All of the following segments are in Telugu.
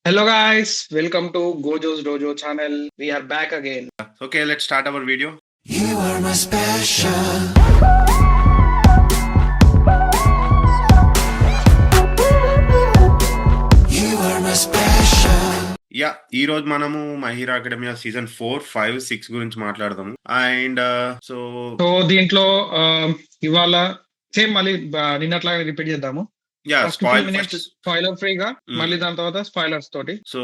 Hello guys, welcome to Gojo's Dojo channel. We are back again. Okay, let's start our video. You are my special. You are my special. ఈ రోజు మనము మై హీరో అకాడమియా సీజన్ 4, 5, 6 గురించి మాట్లాడదాము. అండ్ సో దీంట్లో ఇవాళ సేమ్ మళ్ళీ నిన్నట్లాగా రిపీట్ చేద్దాము. ఫస్ట్ 15 minutes స్పాయిలర్ ఫ్రీగా, మళ్ళీ దాని తర్వాత స్పాయిలర్స్ తోటి. సో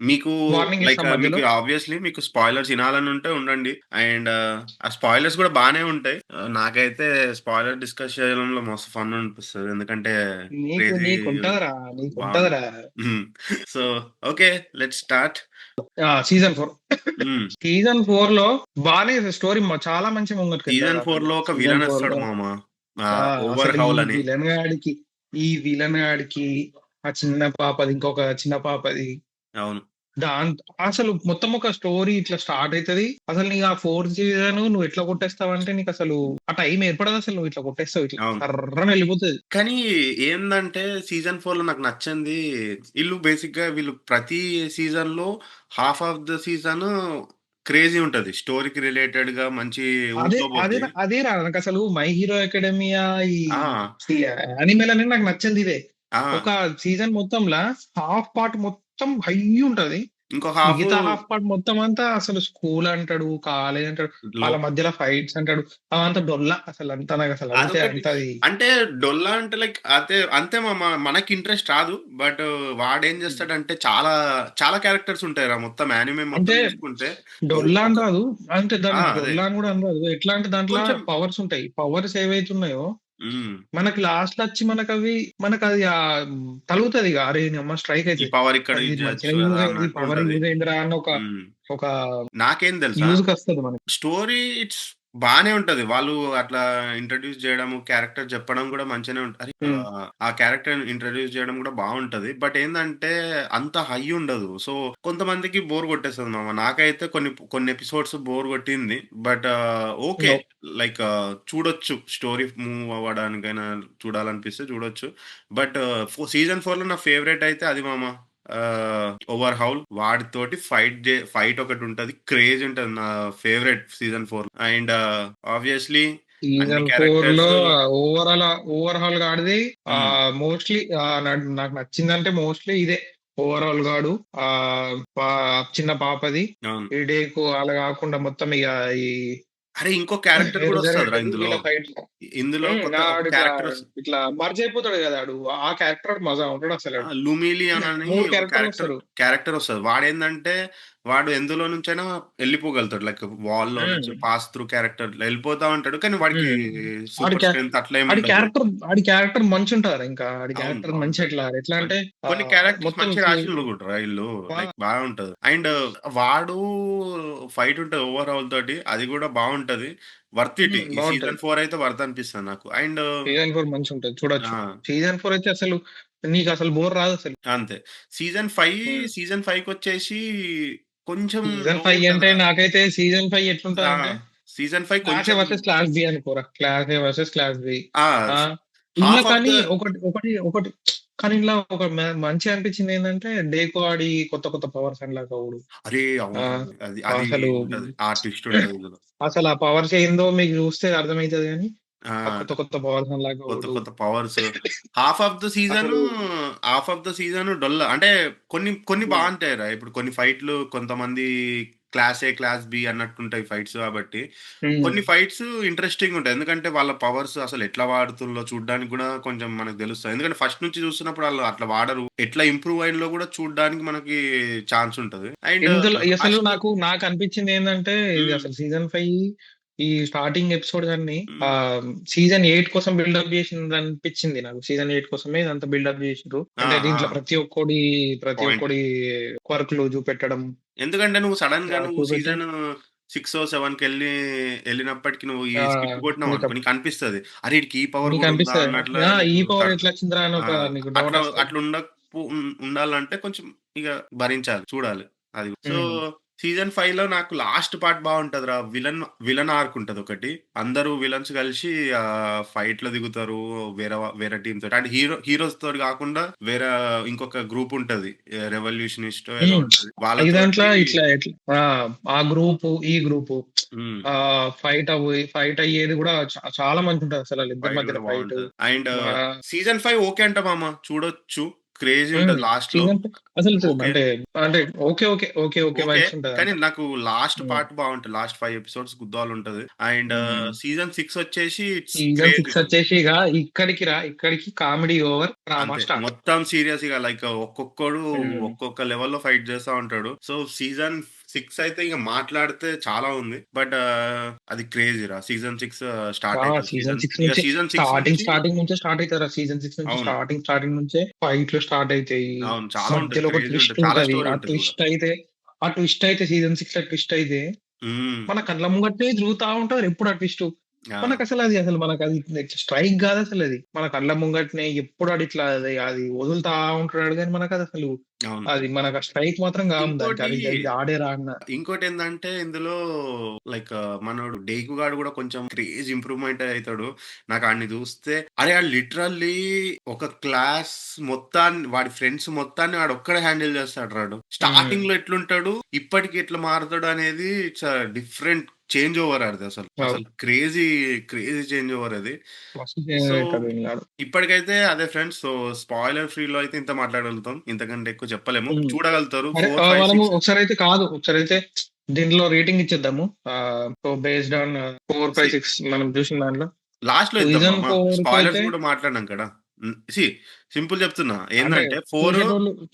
మీకు వార్నింగ్ మీకు ఆబ్వియస్లీ మీకు స్పాయిలర్స్ వినాలని ఉంటే ఉండండి. అండ్ ఆ స్పాయిలర్స్ కూడా బానే ఉంటాయి. నాకైతే స్పాయిలర్ డిస్కస్ చేయడంలో మస్తు ఫన్ అనిపిస్తుంది, ఎందుకంటే so okay, let's start. Season 4 season 4 లో బానే స్టోరీ చాలా మంచి ముంగట్. సీజన్ 4 లో ఒక విలన్ వస్తాడు మామ, ఓవర్ హౌల్ అని. ఈ విలన్ గాడికి ఆ చిన్న పాపది, ఇంకొక చిన్న పాపది. అవును, అసలు మొత్తం ఒక స్టోరీ ఇట్లా స్టార్ట్ అవుతుంది. అసలు నీకు ఆ 4th సీజన్ నువ్వు ఎట్లా కొట్టేస్తావు అంటే నీకు అసలు ఆ టైం ఏర్పడదు. అసలు నువ్వు ఇట్లా కొట్టేస్తావు, ఇట్లా కర్రని వెళ్ళిపోతుంది. కానీ ఏందంటే సీజన్ 4 లో నాకు నచ్చింది, వీళ్ళు ప్రతి సీజన్ లో half of the season crazy ఉంటది, స్టోరీకి రిలేటెడ్ గా మంచి. అదే రా నాకు అసలు మై హీరో అకాడమియా ఈ అనిమల్ అనేది నాకు నచ్చింది ఇదే. ఒక సీజన్ మొత్తంలా హాఫ్ పార్ట్ మొత్తం హై ఉంటది, ఇంకో మిగతా హాఫ్ పార్ట్ మొత్తం అంతా అసలు స్కూల్ అంటాడు, కాలేజ్ అంటాడు, వాళ్ళ మధ్యలో ఫైట్స్ అంటాడు. అవంతా డొల్లా అసలు అంతా నాకు అసలు అంటే డొల్లా అంటే లైక్ అంతే మనకి ఇంట్రెస్ట్ రాదు. బట్ వాడేం చేస్తాడంటే చాలా చాలా క్యారెక్టర్స్ ఉంటాయి రా మొత్తం యానిమే మొత్తం చూసుకుంటే. డొల్లా అని రాదు అంటే దాని డొల్లా అని కూడా అనరాదు. ఎట్లా అంటే దాంట్లో పవర్స్ ఉంటాయి. పవర్స్ ఏవైతున్నాయో మనకి లాస్ట్ లో వచ్చి మనకు అది తలుగుతుంది. అరే అమ్మ స్ట్రైక్ అయితే పవర్ ఇక్కడ పవర్ యూజ్ అయిందిరా అని ఒక నాకేం తెలుసు వస్తుంది మనకి. స్టోరీ ఇట్స్ బానే ఉంటది, వాళ్ళు అట్లా ఇంట్రడ్యూస్ చేయడం, క్యారెక్టర్ చెప్పడం కూడా మంచిగానే ఉంటది. ఆ క్యారెక్టర్ ఇంట్రడ్యూస్ చేయడం కూడా బాగుంటది. బట్ ఏంటంటే అంత హై ఉండదు. సో కొంతమందికి బోర్ కొట్టేస్తుంది మామ. నాకైతే కొన్ని ఎపిసోడ్స్ బోర్ కొట్టింది. బట్ ఓకే, లైక్ చూడొచ్చు, స్టోరీ మూవ్ అవ్వడానికైనా చూడాలనిపిస్తే చూడొచ్చు. బట్ సీజన్ 4 లో నా ఫేవరెట్ అయితే అది మామ, ఓవర్ హౌల్. వాడితోటి ఫైట్ ఒకటి ఉంటది, క్రేజ్ ఉంటది. నా favourite season 4. And obviously season 4 లో ఓవర్ హాల్ గాడిది మోస్ట్లీ నాకు నచ్చిందంటే మోస్ట్లీ ఇదే. ఓవర్ హాల్ గాడు చిన్న పాపది ఇడేకు అలా కాకుండా మొత్తం ఇక ఈ అరే ఇంకో క్యారెక్టర్ కూడా వస్తాడు ఇందులో ఇట్లా మర్జ్ అయిపోతాడు కదా ఆ క్యారెక్టర్ మజా ఉంటాడు అసలు. లూమిలియన్ అని క్యారెక్టర్ వస్తుంది. వాడేందంటే వాడు ఎందులో నుంచైనా వెళ్ళిపోగలుగుతాడు, లైక్ వాల్ లో నుంచి పాస్ త్రూ క్యారెక్టర్ వెళ్ళిపోతా ఉంటాడు. కానీ వాడికి సూపర్ స్ట్రెంగ్త్ అట్లా క్యారెక్టర్ మంచి ఉంటారు. ఇంకా క్యారెక్టర్ మంచి ఎట్లా అంటే కొన్ని క్యారెక్టర్స్ మంచి రాశులు కూడా ఇల్లు లైక్ బాగుంటది. అండ్ వాడు ఫైట్ ఉంటది ఓవర్ ఆల్ తోటి, అది కూడా బాగుంటది. Worth it. సీజన్ 4 అయితే వర్త్ అనిపిస్తుంది నాకు. అండ్ సీజన్ 4 మంచి ఉంటది, చూడొచ్చు. సీజన్ 4 అయితే అసలు నీకు అసలు బోర్ రాదు అసలు. అంతే. సీజన్ 5 వచ్చేసి కొంచెం సీజన్ 5 అంటే నాకైతే సీజన్ 5 ఎట్లుంటది అంటే season 5 class A versus class B అనుకోరా. Class A versus class B. ఇలా కానీ ఒకటి కానీ ఇలా ఒక మంచి అనిపించింది ఏంటంటే డేకో ఆడి కొత్త పవర్స్ అన్లాక్ అవుడు. అసలు ఆ పవర్స్ ఏందో మీకు చూస్తే అర్థమైతుంది. కానీ కొత్త పవర్స్ అన్లాక్ కొత్త powers half of the season డొల్ల. అంటే కొన్ని బాగుంటాయి రా. ఇప్పుడు కొన్ని ఫైట్లు కొంతమంది క్లాస్ ఏ క్లాస్ బి అన్నట్టుంటాయి ఫైట్స్. కాబట్టి కొన్ని ఫైట్స్ ఇంట్రెస్టింగ్ ఉంటాయి, ఎందుకంటే వాళ్ళ పవర్స్ అసలు ఎట్లా వాడుతుందో చూడడానికి కూడా కొంచెం మనకు తెలుస్తుంది. ఎందుకంటే ఫస్ట్ నుంచి చూస్తున్నప్పుడు వాళ్ళు అట్లా వాడరు, ఎట్లా ఇంప్రూవ్ అయినలో కూడా చూడడానికి మనకి ఛాన్స్ ఉంటది. అండ్ అసలు నాకు అనిపించింది ఏంటంటే ఇది అసలు సీజన్ 5 ఈ స్టార్టింగ్ ఎపిసోడ్స్ అన్ని సీజన్ 8 కోసం బిల్డప్ చేసింది అనిపించింది నాకు. సీజన్ 8 కోసమే ఇదంతా బిల్డప్ చేసిండ్రు. అంటే దీంట్లో ప్రతి ఒక్కడి వర్క్లు చూపెట్టడం. ఎందుకంటే నువ్వు సడన్ గా సీజన్ 6 or 7 కి వెళ్ళినప్పటికీ నువ్వు ఈ స్కిప్ కొట్టినావు అనుకో, నీకు అనిపిస్తుంది అరే ఈ పవర్ ఈ పవర్ ఎట్లా వచ్చిందిరా అని అట్లా ఉండాలంటే కొంచెం ఇక భరించాలి, చూడాలి అది. సో సీజన్ 5లో నాకు లాస్ట్ పార్ట్ బాగుంటదిరా. విలన్ ఆర్క్ ఉంటది ఒకటి. అందరూ విలన్స్ కలిసి ఫైట్‌లో దిగుతారు. వేరే టీమ్ తోటి. అంటే హీరోస్ తోటి కాకుండా వేరే ఇంకొక గ్రూప్ ఉంటది. రెవల్యూషనిస్టో ఏదో హ్మ్. ఉంటది. ఈ దాంట్లో వాళ్ళతోటి ఇట్లా ఆ గ్రూపు, ఈ గ్రూపు హ్మ్. ఫైట్ అయ్యేది కూడా చాలా మంచిగుంటది అసలు ఆళ్ళిద్దరి ఫైట్ మధ్యలో గూడా ఫైట్. బావుంటది. అండ్ ఆహ్, సీజన్ 5 ఓకే అంట మామ. చూడొచ్చు. క్రేజీ హ్మ్. ఉంటది లాస్ట్‌లో. సీజన్ అసలు ఓకే. అంటే అంటే ఓకే ఓకే. వైబ్స్ కానీ ఉంటదంతా. నాకు లాస్ట్ హ్మ్. పార్ట్ బావుంటది. లాస్ట్ 5 ఎపిసోడ్స్ గుద్దాలుంటది. And hmm. సీజన్ 6 వచ్చేసి ఇట్స్ సీజన్ క్రేజీ 6 రా. వచ్చేసి ఇగ ఇక్కడికి కామెడీ ఓవర్, డ్రామా అంతే. స్టార్ట్. మొత్తం సీరియస్ ఇగ లైక్ ఒక్కొక్కడు హ్మ్. ఒక్కొక్క లెవెల్‌లో ఫైట్ చేస్తా ఉంటాడు. సో, సీజన్ 6 అయితే ఇగ మాట్లాడితే చాలా ఉంది. బట్ అది క్రేజీరా. సీజన్ 6 స్టార్ట్ అయితది. సీజన్ 6 ఇగ నుంచే సీజన్ 6 నుంచి స్టార్టింగ్ నుంచే స్టార్ట్ అయితదిరా. సీజన్ 6 నుంచి అవును. స్టార్టింగ్ నుంచే ఫైట్‌లు స్టార్ట్ అయితాయి. అవును. చాలా ఉంటది. మధ్యలో ఒక క్రేజీ ట్విస్ట్ ఉంటది. చాలా ఉంటది. స్టోరీ ఉంటది గూడా. ఆ ట్విస్ట్ అయితే సీజన్ 6లో ట్విస్ట్ అయితే హ్మ్. మన కళ్ళ ముంగటనే జరుగుతా ఉంటది ఎప్పుడు ఆ ట్విస్టు. ఆ! మనకది స్ట్రైక్ గాదసలది. మన కళ్ళ ముంగటనే ఎప్పుడు ఆడిట్లా అది వదులుతా ఉంటున్నాడు గానీ మనకదసలు అవును. అది మనకు స్ట్రైక్ మాత్రం గాము దానికి. ఇంకోటి అది ఆడేరా అన్న. ఇంకోటేందంటే ఇందులో లైక్ మనోడు 'డేకు' గాడు గూడా కొంచెం క్రేజ్ ఇంప్రూవ్‌మెంట్ అయితాడు. నాకు ఆడిని జూస్తే అరే! ఆడు లిటరల్లీ ఒక క్లాస్ వాడి ఫ్రెండ్స్ మొత్తాన్ని ఆడొక్కడే హ్యాండిల్ చేస్తాడురా ఆడు. హ్మ్. స్టార్టింగ్‌లో ఎట్లుంటాడు, ఇప్పటికి ఎట్లా మారుతాడు అనేది ఇట్స్ డిఫరెంట్ చేంజ్ ఓవర్ ఆడిదసలు. అవు. అసలు క్రేజీ, క్రేజీ చేంజ్ ఓవర్ అది. మస్తు సో, చేంజ్ అయితాడు. ఇప్పటికైతే అదే ఫ్రెండ్స్. సో, స్పాయిలర్ ఫ్రీలో అయితే ఇంత మాట్లాడగలుగుతాం. ఇంతకంటే ఎక్కువ చెప్పలేము. హ్మ్. చూడగలుగుతారు. సరే 4, 5, మనము 6 ఒకసారైతే దీంట్లో రేటింగ్ ఇచ్చేద్దాము. సో బేస్డ్ ఆన్ 4, సీ 5, 6 మనం చూసిన దాంట్లో. లాస్ట్‌లో ఇద్దాం సీజన్ మామ. 4 కైతే స్పాయిలర్స్ గూడా మాట్లాడినాం కదా! సింపుల్ చెప్తున్నా. అంటే ఏందంటే 4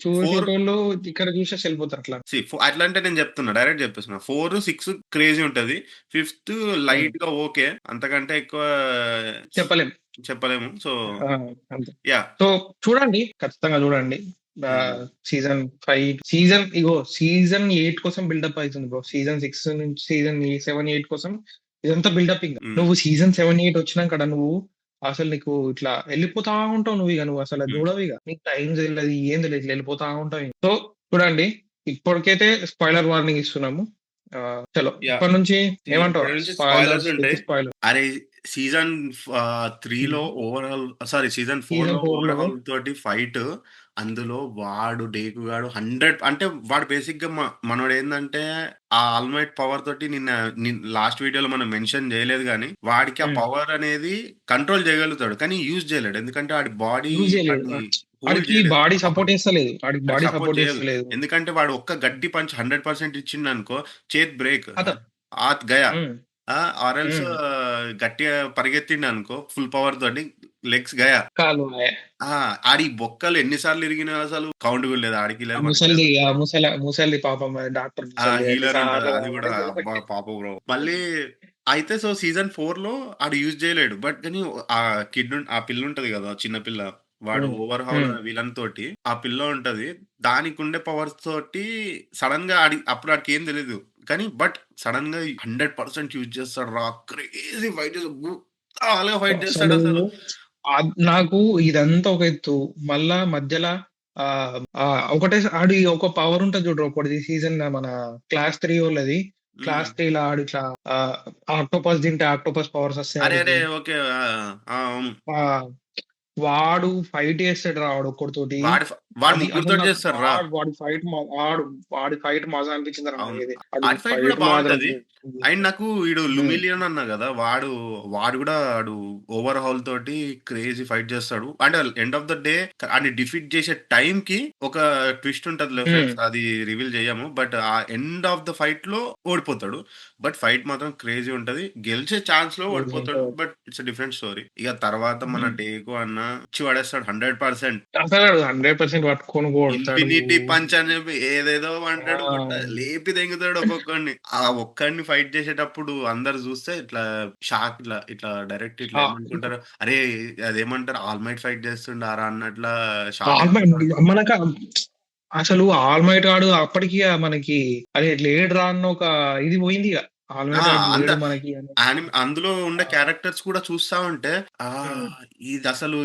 చూసేటోళ్ళు ఇక్కడ చూసేసి ఎళ్ళిపోతారు అట్లా. అట్లా అంటే నేను చెప్తున్నా. డైరెక్ట్ చెప్పేస్తున్నా. 4, 6 క్రేజీ ఉంటది. ఫిఫ్త్ హ్మ్. లైట్‌గా ఓకే. అంతకంటే ఎక్కువ చెప్పలేం. చెప్పలేము. సో, ఆ! అంతే. యాహ్! సో చూడండి. ఖచ్చితంగా చూడండి. హ్మ్. సీజన్ 5 సీజన్ 8 కోసం బిల్డప్ అయితుంది బ్రో. సీజన్ 6 నుంచి సీజన్ 7, 8 కోసం ఇదంతా బిల్డప్ ఇంగ. హ్మ్. నువ్వు సీజన్ 7, 8 వచ్చినంకడ అసలు నీకు ఇట్లా ఎళ్ళిపోతా ఉంటావు నువ్వసలు అది హ్మ్. చూడవిగ. నీకు టైం తెలీదు, ఏం తెలీదు. ఇట్లా ఎళ్ళిపోతా ఉంటావు. సో చూడండి. ఇప్పటికైతే స్పాయిలర్ వార్నింగ్ ఇస్తున్నాము. చలో యాహ్! ఇప్పటి నుంచి ఇప్పటి ఏమంటావు? నుంచి స్పాయిలర్స్ స్పాయిలర్స్ విత్ ఉంటాయి. స్పాయిలర్. అరే! సీజన్ 3లో హ్మ్. సీజన్ సీజన్ 4లో 4లో ఓవరాల్ తోటి ఫైట్ అందులో వాడు 'డేకు' గాడు 100 అంటే వాడు బేసిక్‌గా మనోడేందంటే ఆ ఆల్‌మైట్ పవర్ తోటి లాస్ట్ వీడియోలో మనం మెన్షన్ చేయలేదు గానీ, వాడికి ఆ హ్మ్. పవర్ అనేది కంట్రోల్ చేయగలుగుతాడు. కానీ యూజ్ చేయలేడు. ఎందుకంటే ఆడి బాడీ యూజ్ చేయలేడు. వాడిని హోల్డ్ ఆడికి చేయలేదు బాడీ ఆ పవర్. సపోర్ట్ చేస్తలేదు. ఆడికి వాడికి బాడీ సపోర్ట్ సపోర్ట్ చేయదు. చేస్తలేదు. ఎందుకంటే వాడు ఒక్క గట్టి పంచ్ 100% ఇచ్చిండనుకో చేతి బ్రేక్. ఖతం. ఆత్ గయా. హ్మ్. ఆర్ ఎల్స్ హ్మ్. గట్టిగా పరిగెత్తిండనుకో ఫుల్ పవర్ తోటి లెగ్స్ గయా. కాలు ఆయే. ఆ! ఆడి బొక్కలు ఎన్ని సార్లు ఇరిగినాయో అసలు కౌంట్ కూడా లేదు. ఆడికి లేదు, మనకి లేదు. ముసలిది పాపం డాక్టర్ ఆ! ముసలిది ఎన్ని హీలర్ ఉంటది. సార్లు అది గూడా అబ్బా! పాపం బ్రో. మళ్ళీ అయితే సో, సీజన్ 4లో ఆడు యూజ్ చేయలేడు. బట్ కానీ ఆ పిల్లుంటది గదా! చిన్న పిల్ల. వాడు హ్మ్. ఓవర్ హౌల్ హ్మ్. విలన్ తోటి ఆ పిల్ల ఉంటది. దానికుండే పవర్స్ తోటి సడెన్‌గా అప్పుడు ఆడికేం తెలీదు. కానీ సడెన్‌గా 100% యూజ్ చేస్తాడు రా! క్రేజీ ఫైట్ చేస్తాడు. బ్రూటల్‌గా ఫైట్ అసలు చేస్తాడసలు. నాకు ఇదంతా ఒక ఎత్తు. మళ్ళా మధ్యల ఆడి ఒక పవర్ ఉంటది చూడురా ఒకడిది సీజన్ మన క్లాస్ 3 వోళ్ళది. హ్మ్. క్లాస్ 3ల ఆడిట్లా ఆహ్, ఆక్టోపస్ తింటే ఆక్టోపస్ పవర్స్ వస్తాయి అరే! ఆడికి. ఓకే. ఆ! ఆ! అవును. ఆ! వాడు ఫైట్ చేస్తాడురా వాడొక్కడితోటి. వాడు అది అసలు ముగ్గురితోటి నాకు చేస్తాడురా. వాడి ఫైట్ మజా అనిపించిందిరా అవును. నాకైతే. ఆడి ఆడి ఫైట్ గూడా ఫైట్ మాత్రం బావుంటది. అండ్ నాకు హ్మ్. లుమిలియన్ అన్నా గదా! వాడు గూడా ఓవర్ హౌల్ తోటి క్రేజీ ఫైట్ చేస్తాడు. అంటే ఎండ్ ఆఫ్ ద డే ఆడిని డిఫీట్ చేసే టైంకి ఒక ట్విస్ట్ ఉంటదిలే హ్మ్. ఫ్రెండ్స్. అది రివీల్ జేయము. బట్ ఆ ఎండ్ ఆఫ్ ద ఫైట్‌లో ఓడిపోతాడు. బట్ ఫైట్ మాత్రం క్రేజీ ఉంటది. గెలిచే ఛాన్స్‌లో ఓడిపోతాడు. But it's a different story. ఇగ తర్వాత మన హ్మ్. డేకు అన్న ఇచ్చి పడేస్తాడు 100%. అసలు 100% పట్టుకొని కొడతాడు. ఇన్ఫినిటీ పంచ్ అని చెప్పి ఏదేదో అంటాడు. ఆ! లేపి దెంగుతాడు ఒక్కొక్కడిని. ఆ ఒక్కడిని ఫైట్ చేసేటప్పుడు అందరూ చూస్తే ఇట్లా షాక్ ఇట్లా డైరెక్ట్ ఇట్లా ఆ! ఏమనుకుంటారు, అరే! అదేమంటారు ఆల్ మైట్ ఫైట్ చేస్తుండారా అన్నట్లా షాక్ అయిపోతారు. ఆల్‌మైట్ మనక అసలు ఆల్‌మైట్ గాడు అప్పటికి మనకి అరే లేడురా అన్న ఒక ఇది పోయిందిగ. ఆల్మేటెడ్ అంద లేడు మనకి అని. అందులో ఉండే ఆ! క్యారెక్టర్స్ కూడా చూస్తా ఉంటే హ్మ్. ఇది అసలు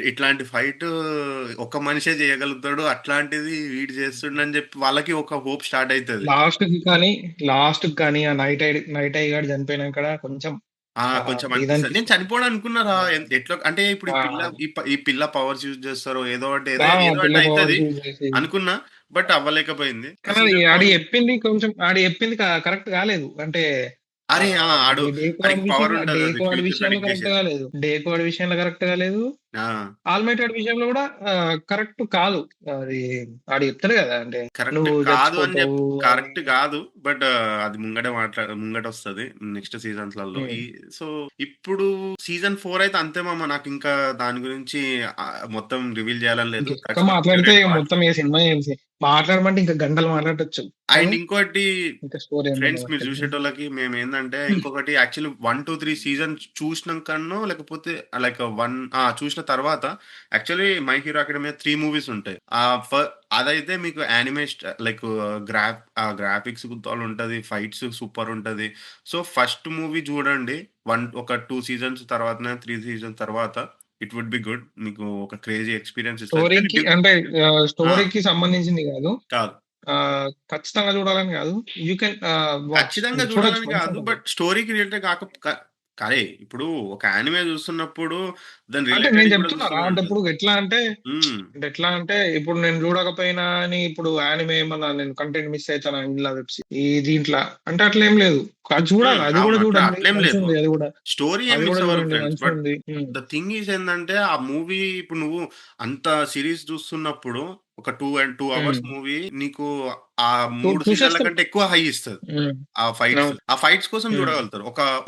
ఇట్లాంటి ఫైట్ ఒక మనిషే చేయగలుగుతాడు. అట్లాంటిది వీడు చేస్తుండని చెప్పి వాళ్ళకి ఒక హోప్ స్టార్ట్ అయితది. లాస్ట్‌కి కానీ ఆ నైట్ ఐ గాడు చనిపోయినంకడ కొంచెం కొంచెం ఇది అనిపిస్తది. నేను అనిపించింది. చనిపోవడం అనుకున్నారా? ఆ! ఎట్లా అంటే ఇప్పుడు ఆ! ఈ పిల్ల పవర్స్ యూజ్ చేస్తారో ఏదో ఒకటి ఆ! ఏదో పిల్ల ఒకటి అయితది పవర్స్ యూజ్ చేసి అనుకున్నా. బట్ అవ్వలేకపోయింది. కానీ అది సీజన్ ఆడు 4 చెప్పింది కొంచెం కరెక్ట్ కాలేదు. అంటే అరే! ఈ ఆడికి పవర్ ఉంటదది డేకోడ్ ఫ్యూచర్ విషయంలో ప్రెడిక్ట్ కరెక్ట్ చేసేది. కాలేదు. డేకోడ్ విషయంలో కరెక్ట్ కాలేదు. ఆ! ఆల్మైటెడ్ విషయంలో కూడా కరెక్ట్ కాదు. అది ఆడు చెప్తాడు కదా! అంటే కరెక్ట్ నువ్వు కాదు అని చచ్చిపోతావు అని. కరెక్ట్ కాదు. బట్ అది ముంగటొస్తది నెక్స్ట్ సీజన్స్‌లలో. హ్మ్. సో, ఇప్పుడు సీజన్ 4 అయితే అంతే మామ. నాకింకా దాని గురించి మొత్తం రివీల్ చేయాలని లేదు. ఇంకెక్కువ దట్స్ మై మాట్లాడితే ఫేవరెట్ ఇగ పార్ట్. మొత్తం సినిమా మాట్లాడమంటే ఇంకా గంటలు మాట్లాడొచ్చు. అండ్ కానీ ఇంకోటి ఇంకా స్టోరీ ఫ్రెండ్స్ ఏందన్నది మీరు చెప్పు. జూశేటోళ్ళకి మేమేందంటే ఇంకొకటి యాక్చువల్లీ 1-3 సీజన్స్ చూసినంకనో లేకపోతే లైక్ చూసిన తర్వాత actually 'My Hero Academia' 3 movies ఉంటాయి. అదైతే మీకు లైక్ గ్రాఫిక్స్ గుద్దాలుంటది. ఫైట్స్ సూపరుంటది. సో, ఫస్ట్ మూవీ జూడండి. ఒక 2 సీజన్స్ తర్వాతనే 3 సీజన్స్ తర్వాత ఇట్ వుడ్ బి గుడ్. మీకు ఒక క్రేజీ ఎక్స్‌పీరియన్స్ ఇస్తది. కానీ స్టోరీకి అంటే ఆ! స్టోరీకి సంబంధించింది కాదు. కాదు. ఖచ్చితంగా చూడాలని కాదు. You can watch. ఖచ్చితంగా చూడొచ్చు జూడాలని గాదు. మంచిగుంటది. బట్ స్టోరీకి రిలేటెడ్ అరే! ఇప్పుడు ఒక యానిమే జూస్తున్నప్పుడు దాని అంటే నేను రిలేటెడ్‌వి గూడా చెప్తున్నారా అంటే జూస్తున్నట్టు. ఇప్పుడు హ్మ్. ఎట్లా అంటే ఇప్పుడు నేను చూడకపోయినా అని ఇప్పుడు యానిమే ఏమన్నా నేను కంటెంట్ మిస్ అయితానా ఇండ్ల ఈ దీంట్ల అంటే అట్లేం లేదు. అది చూడాలి. అది అవును. కూడా చూడండి. అట్లేం లేదు. మంచిగుంది అది కూడా. స్టోరీ ఏం అది మిస్ కూడా అవ్వరు చూడండి ఫ్రెండ్స్. బట్ మంచిగుంది. హ్మ్. ద థింగ్ ఈజ్ ఏందంటే, ఆ మూవీ ఇప్పుడు నువ్వు అంత సీరీస్ జూస్తున్నప్పుడు ఒక 2 హ్మ్. అవర్స్ మూవీ నీకు ఆ 3 సీజన్ల చూసేస్తారు. కంటే ఎక్కువ హై ఇస్తది. హ్మ్. ఆ ఫైట్స్. అవును. ఆ ఫైట్స్ కోసం హ్మ్. జూడగలుగుతారు.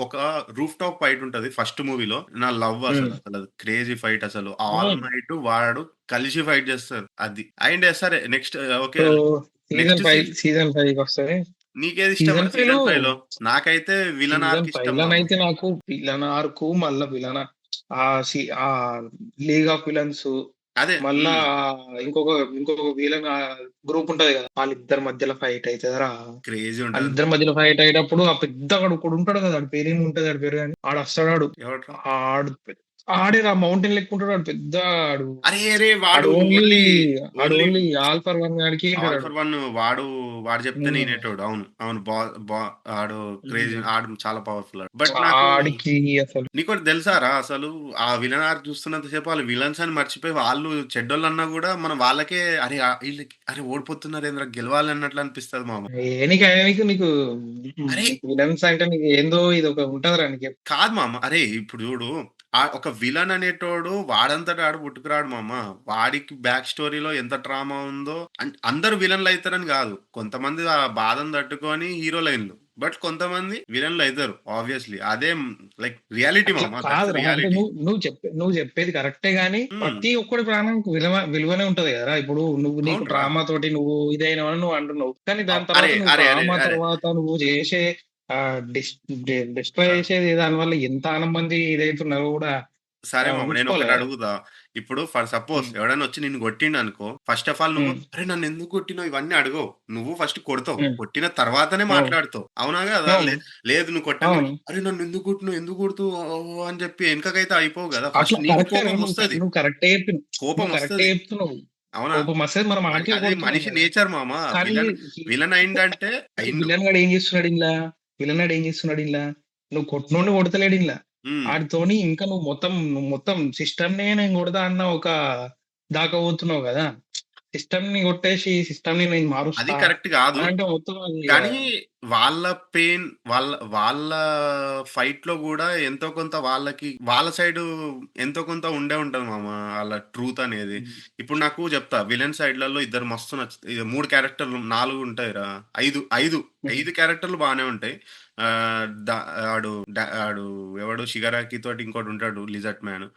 ఒక రూఫ్ టాప్ ఫైట్ ఉంటది ఫస్ట్ మూవీలో. నా లవ్ హ్మ్. అసలది క్రేజీ ఫైట్ అసలు. ఆల్ అవును. మైట్ వాడు కలిసి ఫైట్ జేస్తారు. అది. అండ్ సరే నెక్స్ట్ ఓకే. ఇప్పుడు నెక్స్ట్ సీజన్ 5 నీకేది ఇష్టం సీజన్ 5లో సీజన్ 5లో? నాకైతే విలన్ సీజన్ ఆర్క్ ఇష్టం 5 మామ. నైతే నాకు విలన్ ఆర్క్ మళ్ళా లీగ్ ఆఫ్ విలన్స్ అదే. మళ్ళా ఇంకొక విలన్ గ్రూప్ ఉంటది కదా! వాళ్ళిద్దరి మధ్యలో ఫైట్ అయితదిరా. క్రేజీ ఉంటది. వాళ్ళిద్దరి మధ్యలో ఫైట్ అయ్యేటప్పుడు ఆ పెద్దగాడు ఒకడుంటాడు కదా! ఆడి పేరేముంటది ఆడి పేరు గాని ఆడొస్తాడాడు. ఎవడ్రా? ఆడు ఆడేరా మౌంటైన్ లెక్కుంటాడు ఆడు పెద్దాడు. అరే! అరే! ఆడు వాడు only only only all for one గాడికే ఆల్ ఇంటడాడు. ఫర్ వన్ వాడు చెప్తేనే హ్మ్. ఇనేటోడు. అవును. అవును. బా బా ఆడు క్రేజీ హ్మ్. ఆడు చాలా పవర్‌ఫుల్ ఆడు. బట్ నాకు ఆడికి అసలు నీకోటి తెలుసారా అసలు ఆ విలన్ ఆర్క్ చూస్తున్నంత సేపు ఆళ్ళు విలన్స్ అని మర్చిపోయి వాళ్ళు చెడ్డోళ్ళన్నా గూడా మనం వాళ్ళకే అరే! ఈళ్ళకి అరే! ఓడిపోతున్నారేందిరా గెలవాలి అన్నట్లు అనిపిస్తది మామ. నీకు అరే! విలన్స్ అంటే నీకు ఏందో ఇదొక ఉంటదిరా నీకు. కాదు మామ. అరే! ఇప్పుడు చూడు ఒక విలన్ అనేటోడు వాడంతట ఆడు పుట్టుకురాడు మామ. వాడికి బ్యాక్ స్టోరీలో ఎంత ట్రామా ఉందో అందరూ విలన్‌లయితారని గాదు. కొంతమంది ఆ బాధను తట్టుకొని హీరోలైన్లు. బట్ కొంతమంది విలన్‌లయితారు ఆబ్వియస్‌లీ. అదే లైక్ రియాలిటీ అట్లా మామ. దట్స్ కాదురా. అంటే రియాలిటీ. నువ్వు చెప్పేది కరెక్టే గాని, హ్మ్. ప్రతి ఒక్కడి ప్రాణానికి విలువనే ఉంటది గదరా! ఇప్పుడు నీకు అవునురా. ట్రామా తోటి నువ్వు ఇదైనవని నువ్వు అంటున్నావు. కానీ దాని తర్వాత అరే! నువ్వు అరే! అరే! ట్రామా అరే! తర్వాత నువ్వు చేసే ఆహ్, డిస్ డిస్ట్రాయ్ ఆ! చేసేది దానివల్ల ఎంతగానం మంది ఇదైతున్నారో గూడా సరే మామ. ఊహించుకోవాలి నేనొకటి గదా! అడుగుతా. ఇప్పుడు ఫర్ సపోజ్ హ్మ్. ఎవడైనా వచ్చి నిన్ను కొట్టిండనుకో, ఫస్ట్ ఆఫ్ ఆల్ నువ్వు హ్మ్. "అరే! నన్నెందుకు కొట్టినవు?" ఇవన్నీ అడగవు. నువ్వు ఫస్ట్ కొడతావు. హ్మ్. కొట్టిన తర్వాతనే అవును. మాట్లాడతావు. అవునా గాదా? అవును. లేదు నువ్వు కొట్టంగానే అవును. "అరే! నన్నెందుకు కొట్టినవు? ఎందుకు కొడుతవు?" అని చెప్పి ఎనకకైతే అయిపోవు గదా! అట్లా ఫస్ట్ నీకు కరెక్టేరా. కోపమొస్తది. నువ్వు కరెక్టే చెప్పినవు. నువ్వు కరెక్టే కోపమొస్తది. చెప్తున్నావు. అవునా? కోపమొస్తది. మనం ఆడికే అది కొడుతున్నాం మనిషి గదా! నేచర్ మామ. కానీ విలన్ హి విలన్ అయిండంటే అయిండు. విలన్ గాడు ఏం చేస్తున్నాడు ఇండ్ల? విలన్ గాడు ఏం చేస్తున్నాడు ఇండ్ల? నువ్వు కొట్టినోడిని కొడతలేడు ఇండ్ల. హ్మ్. ఆడితోని ఇంకా నువ్వు మొత్తం సిస్టమ్‌నే నేను కొడతా అన్న ఒక దాకా పోతున్నావు గదా! సిస్టమ్‌ని కొట్టేసి సిస్టమ్‌ని నేను అది మారుస్తా కరెక్ట్ గాదు. అనంటే మొత్తం అది ఇగ కానీ వాళ్ళ పెయిన్ వాళ్ళ ఫైట్‌లో గూడా ఎంతో కొంత వాళ్ళ సైడు ఎంతో కొంత ఉండే ఉంటది మామ. ఆళ్ళ ట్రూత్ అనేది. హ్మ్. ఇప్పుడు నాకు చెప్తా విలన్ సైడ్‌లలో ఇద్దరు మస్తు 3 క్యారెక్టర్‌లు 4 ఉంటాయిరా. 5 క్యారెక్టర్‌లు బానే ఉంటాయి. ఆహ్, ద ఆడు ఎవడు 'షిగరాకి' తోటి ఇంకోడుంటాడు 'లిజర్ట్ మ్యాన్.'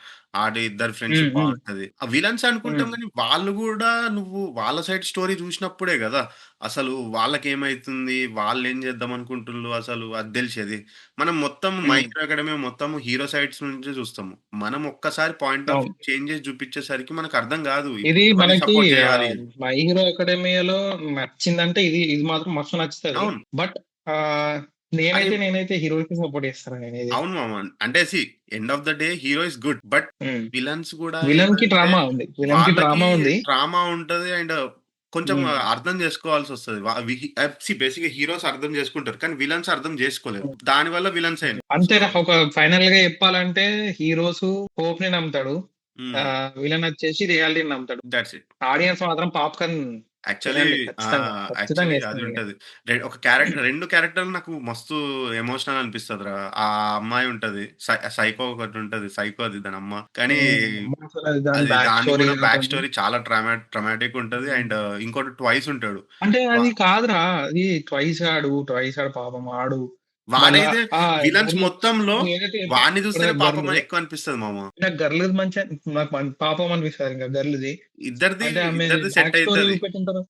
ఇద్దరి హ్మ్. ఫ్రెండ్‌షిప్ హ్మ్. బావుంటది. ఆ విలన్స్ అనుకుంటాం హ్మ్. గానీ వాళ్ళు గూడా నువ్వు వాళ్ళ సైడ్ స్టోరీ జూసినప్పుడే గదా! అసలు వాళ్ళకేమైతుంది? వాళ్ళేం చేద్దామనుకుంటుళ్ళు అసలు అది దెలిసేది. మనం మొత్తం మై హ్మ్. హీరో అకాడమీ మొత్తం హీరో సైడ్స్ నుంచే చూస్తాము. మనం ఒక్కసారి పాయింట్ ఆఫ్ అవును. వ్యూ చేంజ్ చేసి చూపిచ్చేసరికి మనకర్థం గాదు. ఇది ఇప్పుడు ఎవరిని మనకి సపోర్ట్ జేయాలి? 'మై హీరో అకాడమియాలో' నచ్చిందంటే ఇది మాత్రం మస్తు నచ్చుతది. అవును. బట్ ఆహ్, అది నేనైతే హీరోకి సపోర్ట్ చేస్తాను నేనైతే. అవును మామ. అంటే end of the day hero is good. But villains కూడా విలన్ కి ఏందంటే డ్రామా ఉంది. విలన్ కి వాళ్ళకి డ్రామా ఉంది. ట్రామా ఉంటది. అండ్ కొంచెం హ్మ్. అర్థం చేసుకోవాల్సొస్తది. బేసిక్‌గా హీరోస్ అర్థం చేసుకుంటారు. కానీ విలన్స్ అర్థం చేసుకోలేరు. దానివల్ల విలన్స్ అయినాయి. సో అంతేరా ఒక ఫైనల్‌గా చెప్పాలంటే హీరోస్ హోప్‌ని నమ్ముతాడు. హ్మ్. విలన్ వచ్చేసి రియాలిటీని నమ్ముతాడు. That's it. ఆడియన్స్ మాత్రం పాప్‌కార్న్ యాక్చువల్లీ తినండి ఖచ్చితంగా. ఖచ్చితంగా అది ఏసుకోండి ఇగ. ఉంటది. ఒక 2 క్యారెక్టర్‌లు నాకు మస్తు ఎమోషనల్ అనిపిస్తదిరా. ఆ అమ్మాయి ఉంటది. సైకో ఒకటుంటది. సైకో అది దానమ్మ. కానీ అమ్మ అసలు దాని అది బ్యాక్ దాన్ని స్టోరీ కూడా బ్యాక్ గాని స్టోరీ చాలా ట్రామాటిక్ ఉంటది. అండ్ ఇంకోటి ట్వైస్ ఉంటాడు. అంటే వా అది కాదురా! అది ట్వైస్ ఆడు పాపం ఆడు. మళ్ళా వాడైతే ఆ విలన్స్ గర్ల్ మొత్తంలో ఏదైతే వాడిని చూస్తేనే గర్ల్ పాపం ఎక్కువ అనిపిస్తది మామ. నాకు గర్ల్‌ది నాకు పాపం అనిపిస్తది ఇంకా గర్ల్‌ది. అంటే ఆమె ఇద్దరిది సెట్ అయితది.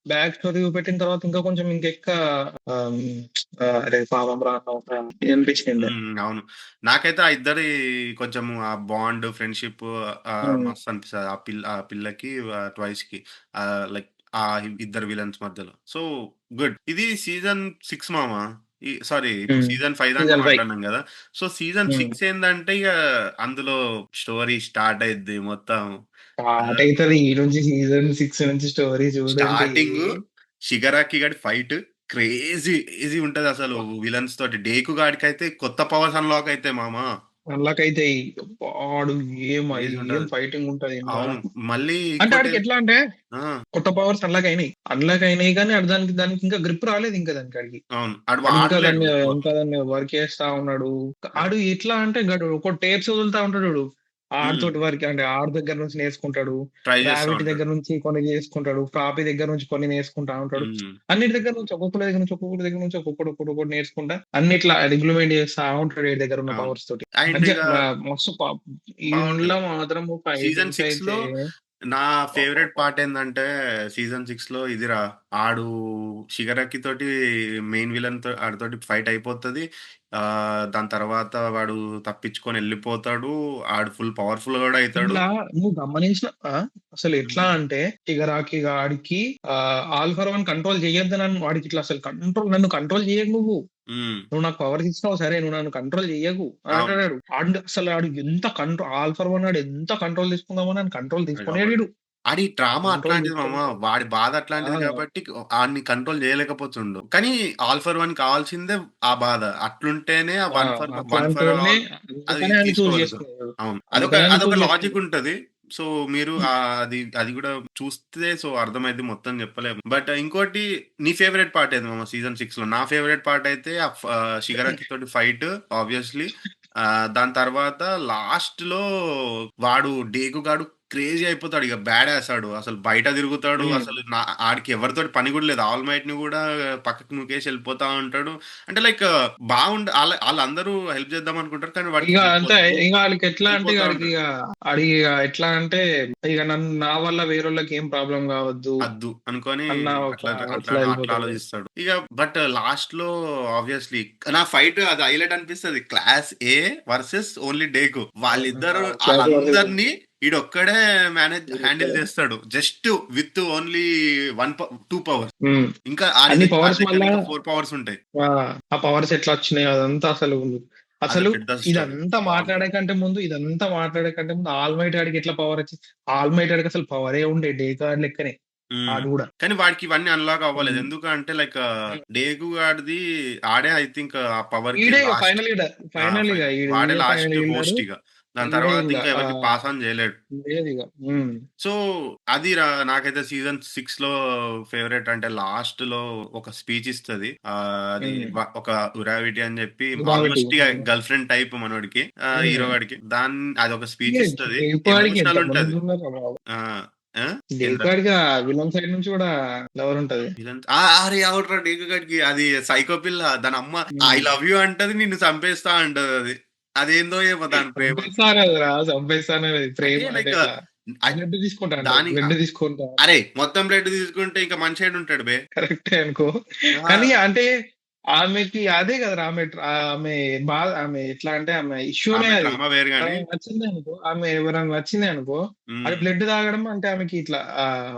బ్యాక్ స్టోరీ చూపెట్టిన తర్వాత ఇంకా కొంచెం ఇంకెక్క ఆహ్, అరే పాపం రా అనిపించింది. అవును. నాకైతే ఆ ఇద్దరి కొంచెం ఆ బాండ్, ఫ్రెండ్‌షిప్ హ్మ్. మస్తు అనిపిస్తది. ఆ పిల్లకి, ట్వైస్‌కి లైక్ ఇద్దరు విలన్స్ మధ్యలో. So, good. ఇది సీజన్ 6 మామ. సారీ, ఇప్పుడు హ్మ్. సీజన్ 5 దాకా సీజన్ 5. మాట్లాడినాం గదా! సో, సీజన్ హ్మ్. 6 ఏందంటే ఇగ అందులో స్టోరీ స్టార్ట్ అయిద్ది మొత్తం. స్టార్ట్ ఆహ్, అయితది. ఈ నుంచి సీజన్ 6 నుంచి స్టోరీ చూడండి. స్టార్టింగు 'షిగరాకి' గాడి ఫైట్ క్రేజీ ఉంటదసలు విలన్స్ తోటి. 'డేకు' గాడికైతే కొత్త పవర్స్ అన్‌లాక్ అయితాయి మామ. అందులోకైతే వాడు క్రేజీ ఏం ఉంటది. ఫైటింగ్ ఉంటది ఇందుల. అవును. మళ్ళీ అంటే ఇంకోటి ఆడికి ఎట్లా అంటే ఆ! కొత్త పవర్స్ అన్లాక్ అయినాయి కానీ దానికి ఇంకా గ్రిప్ రాలేదు ఇంకా దానికి ఆడికి. అవును. ఆడు ఆడు వాడలేడు ఎక్కువ. ఇంకా దాని మీద వర్క్ చేస్తా ఉన్నాడు. యాహ్! ఆడు ఎట్లా అంటే ఒక టేప్స్ వదులుతా ఉంటాడు చూడు. హ్మ్. ఆడితోటి వర్క్ అంటే ఆడి దగ్గర నుంచి నేర్చుకుంటాడు. ట్రై చేస్తా గ్రావిటీ ఉంటాడు. దగ్గర నుంచి కొన్ని చేసుకుంటాడు. ఫ్రాపీ దగ్గర నుంచి కొన్ని నేర్చుకుంటా ఉంటాడు. హ్మ్. అన్నిటి దగ్గర నుంచి ఒక్కొక్కటి నేర్చుకుంటా అన్నిట్లా ఇంప్లిమెంట్ చేస్తా ఉంటాడు ఈడి దగ్గర ఉన్న అవును. పవర్స్ తోటి. అండ్ మంచిగా ఇగ మస్తు బావుంటది. ఇందులో మాత్రం సీజన్ ఫైటింగ్స్ 6లో అయితే నా ఫేవరెట్ అబ్బబ్బబ్బా! పార్ట్ ఏందంటే, సీజన్ 6లో ఇదిరా. ఆడు 'షిగరాకి' తోటి మెయిన్ విలన్‌తో ఆడితోటి ఫైట్ అయిపోతది. దాని తర్వాత వాడు తప్పించుకొని ఎళ్ళిపోతాడు. ఆడు ఫుల్ పవర్‌ఫుల్ గూడా అయితాడు. ఇందులా నువ్వు గమనించిన అసలు ఎట్లా హ్మ్. అంటే ఇగరాకి గాడికి ఆల్ ఫర్ వన్ కంట్రోల్ చేయొద్దనని వాడికి ఇట్లా అసలు నన్ను కంట్రోల్ చేయకు నువ్వు. హ్మ్. నువ్వు నాకు పవర్స్ ఇచ్చినావు సరే. నువ్వు నన్ను కంట్రోల్ చెయ్యకు అని అవును. అంటాడాడు. ఆడు ఎంత ఆల్ ఫర్ వన్ ఆడు ఎంత కంట్రోల్ తీసుకుందామని అని కంట్రోల్ తీసుకొనేయడు అవ్వడు. ఈడు. ఆడి డ్రామా కంట్రోల్ అట్లాంటిది మామ. తీసుకొని వాడి బాధ ఆ! అట్లాంటిది కాబట్టి ఆడిని కంట్రోల్ చేయలేకపోతుండు. కానీ ఆల్ ఫర్ వన్ కావాల్సిందే ఆ బాధ. అట్లుంటేనే ఆ ఆ! వన్ ఫర్ అట్లాంటోడిని ఆల్ అది అందుకనే ఆయన చూజ్ తీసుకోగలుగుతారు. చేసుకున్నాడు. అవును. అందుకనే ఆయన అదొక చూజ్ లాజిక్ చేసుకున్నాడు. ఉంటది. సో, మీరు హ్మ్. అది గూడా చూస్తే అర్థమైద్ది, మొత్తం చెప్పలేము. బట్ ఇంకోటి, నీ ఫేవరెట్ పార్ట్ ఏది మామ సీజన్ 6లో? నా ఫేవరెట్ పార్ట్ అయితే 'షిగరాకి' తోటి ఫైట్ ఆబ్వియస్‌లీ. దాని తర్వాత లాస్ట్‌లో వాడు 'డేగు' గాడు క్రేజీ అయిపోతాడు. ఇగ బ్యాడ్ యాస్ ఆడు. అసలు బయట తిరుగుతాడు. హ్మ్. అసలు ఆడికి ఎవరితోటి పని గూడా లేదు. ఆల్ మైట్‌ని గూడా పక్కకు నూకేసి ఎళ్ళిపోతా ఉంటాడు. అంటే లైక్ ఆళ్ళందరూ హెల్ప్ చేద్దాం అనుకుంటారు. కానీ వాడికి ఇగ హెల్ప్ అంతే వద్దు. ఇగ ఆడికి ఎట్లా అంటే ఎళ్ళిపోతా ఉంటాడు. ఆడికిగ ఎట్లా అంటే ఇగ నా వల్ల వేరోళ్ళకి ఏం ప్రాబ్లమ్ గావద్దు అద్దు అనుకోని అన్న ఒక ఇట్లా అట్లా ఎళ్ళిపోతాడు. ఆలోచిస్తాడు. ఇగ బట్ లాస్ట్‌లో ఆబ్వియస్‌లీ నా ఫైట్ అది హైలైట్ అనిపిస్తది. క్లాస్ ఏ వర్సెస్ ఓన్లీ డేకు. వాళ్ళిద్దరు క్లాస్ వర్సెస్ ఆళ్ళందరిని ఈడొక్కడే హ్యాండిల్ చేస్తాడు. Just with only 2 powers. Hmm. ఇంకా అన్ని ఆడి పవర్స్ దగ్గర మళ్ళా ఇంకా 4 పవర్స్ ఉంటాయి. ఆ! ఆ పవర్స్ ఎట్లొచ్చినాయి అదంతా అది అసలు పెద్ద స్టోరీ. బాగుంటది. ఇదంతా మాట్లాడే కంటే ముందు ఆల్‌మైట్ గాడికి ఎట్లా పవరొచ్చింది? ఆల్‌మైట్ గాడికి అసలు పవరే ఉండే డేకాడ్ లెక్కనే హ్మ్. ఆడు గూడా. కానీ వాడికి ఇవన్నీ అన్‌లాక్ అవ్వలేదు. హ్మ్. ఎందుకంటే లైక్ హ్మ్. డేగు గాడిది ఆడే ఐ థింక్ ఆ పవర్‌కి ఈడే ఇగ లాస్ట్. ఫైనల్ ఇగ వాడే ఈడే లాస్ట్ ఫైనల్ విన్నరు. హోస్ట్ ఇగ. దాని ఈడే తర్వాత ఇంగ ఇంకా ఎవరికీ పాస్ ఆన్ చేయలేడు. లేదిగ. హ్మ్. సో, నాకైతే సీజన్ 6లో ఫేవరెట్ అంటే లాస్ట్‌లో ఒక స్పీచ్ ఇస్తది. అది హ్మ్. ఒక ఉరావిటి అని చెప్పి గ్రావిటీ. ఆల్‌మోస్ట్ ఇగ గర్ల్ ఫ్రెండ్ టైప్ మనోడికి, హీరో హ్మ్. గాడికి. అదొక ఇగ స్పీచ్ ఇస్తది. డేకాడ్‌కి ఎమోషనల్ ఉంటది. ఎంతమందున్నారో బాబు. ఆ! ఆ! ఏందిరా? డేకాడ్‌కి విలన్ సైడ్ నుంచి గూడా లవర్ ఉంటది. అరే! అవునురా, డేగు గాడికి అది సైకో పిల్ల. దానమ్మ ఐ హ్మ్. లవ్ యూ అంటది. నిన్ను చంపేస్తా అంటదది. అదేందో ఏమో దాని ప్రేమ. చంపేస్తాననేది అంటే ప్రేమ అంటే లైక్ ఇట్లా అద్ బ్లడ్ తీసుకుంటా అంటది. దాని బ్లడ్ తీసుకుంటా అరేయ్! మొత్తం బ్లడ్ తీసుకుంటే ఇంక మనిషి ఏడుంటాడు బే. కరెక్టే అనుకో. కానీ ఆ! అంటే ఆమెకి అదే కదరా! ఆమె ఆమె ఎట్లా అంటే ఆమె ఇష్యూనే ఆమె అది. డ్రామా వేరు గాని. ఎవరైనా నచ్చిందనుకో ఆమె ఎవరైనా నచ్చిందనుకో అది హ్మ్. బ్లడ్ తాగడం అంటే ఆమెకి ఇట్లా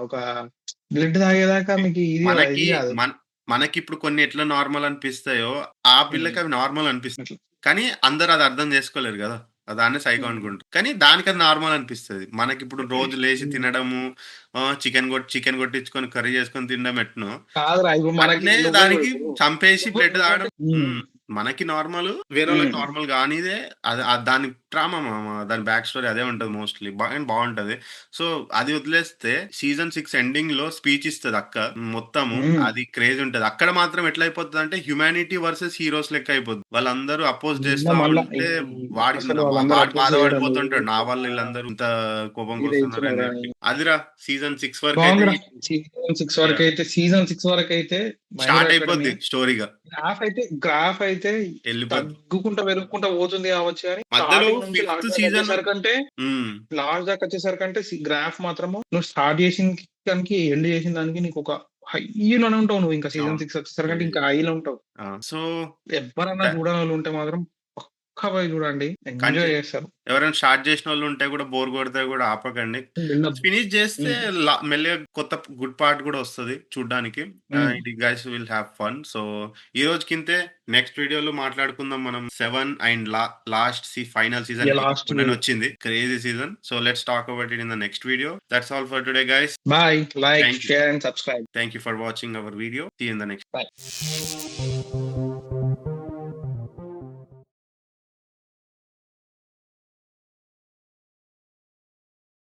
ఒక బ్లడ్ తాగేదాకా ఆమెకి మనకి ఇది కాదు. మనకిప్పుడు కొన్ని ఎట్లా నార్మల్ అనిపిస్తాయో, ఆ పిల్లకి హ్మ్. అవి నార్మల్ అనిపిస్తాయి. అట్లా. కానీ అందరూ అది అర్థం చేసుకోలేరు గదా! దాన్నే సైకో హ్మ్. అనుకుంటారు. కానీ దానికది నార్మల్ అనిపిస్తది. మనకిప్పుడు రోజు లేసి హ్మ్. తినడము, చికెన్ కొట్టించుకొని కర్రీ చేసుకొని తినడం ఎట్నో, కాదురా ఇప్పుడు మనకి అట్లనే నువ్వు దానికి ఇప్పుడు చంపేసి బ్లడ్ ఇంకోటి తాగడం. హ్మ్. మనకి నార్మల్, వేరేళ్ళకి హ్మ్. నార్మల్ గానిదే అది దాని ట్రామా మామ. దాని బ్యాక్ స్టోరీ అదే ఉంటది మోస్ట్‌లీ. బావుంటది. సో, అది వదిలేస్తే సీజన్ 6 ఎండింగ్‌లో స్పీచ్ ఇస్తది అక్క. మొత్తము హ్మ్. అది క్రేజ్ ఉంటది. అక్కడ మాత్రం ఎట్లా అయిపోతదంటే హ్యుమానిటీ వర్సెస్ హీరోస్ లెక్క అయిపోద్ది. వాళ్ళందరూ అపోజ్ చేస్తా మళ్ళా ఉంటే వాడికి అసలు వాళ్ళందరూ వాడు అపోజ్ చేయడం బాధపడిపోతుంటాడు. నా వల్ల ఈళ్ళందరూ ఇంత ఇది కోపంకొస్తున్నారని అవుతున్నారా చెప్పి. అదిరా సీజన్ 6 వరకైతే బాగుందిరా. యాహ్! సీజన్ 6 వరకైతే మై హీరో స్టార్ట్ అకాడమీ అయిపోద్ది స్టోరీగా. గ్రాఫ్ అయితే ఎళ్ళిపోద్ది. తగ్గుకుంటా పెరుగుకుంటా పోతుంది కావచ్చు గానీ, మధ్యలో స్టార్టింగ్ నుంచి 5థ్ సీజన్. హ్మ్. లాస్ట్ దాకా వచ్చేసరికంటే గ్రాఫ్ మాత్రము నువ్వు స్టార్ట్ చేసిన దానికి, ఎండ్ చేసిన దానికి నీకొక హైలోనే ఉంటావు నువ్వు. ఇంకా సీజన్ అవును. 6 వచ్చేసరికంటే ఇది. ఇంకా హైలో ఉంటావు. ఆ! సో, ఎవ్వరన్నా ద చూడనోళ్ళు ఉంటే మాత్రం పక్కా పోయి చూడండి. కంటె ఎంజాయ్ చేస్తారు. ఎవరైనా స్టార్ట్ చేసినోళ్ళుంటే కూడా బోర్ కొడితే కూడా ఆపకండి. బిల్డప్. ఫినిష్ చేస్తే హ్మ్. మెల్లిగా కొత్త గుడ్ పార్ట్ కూడా వస్తది చూడ్డానికి. హ్మ్. ఇది guys will have fun. So, ఈ రోజుకింతే. నెక్స్ట్ వీడియోలో మాట్లాడుకుందాం మనం 7 and last final season 8 last మొన్ననొచ్చింది. Crazy season. So, let's talk about it in the next video. That's all for today guys. Bye. Like, thank you. Share and subscribe. Thank you for watching our video. See you in the next. Bye.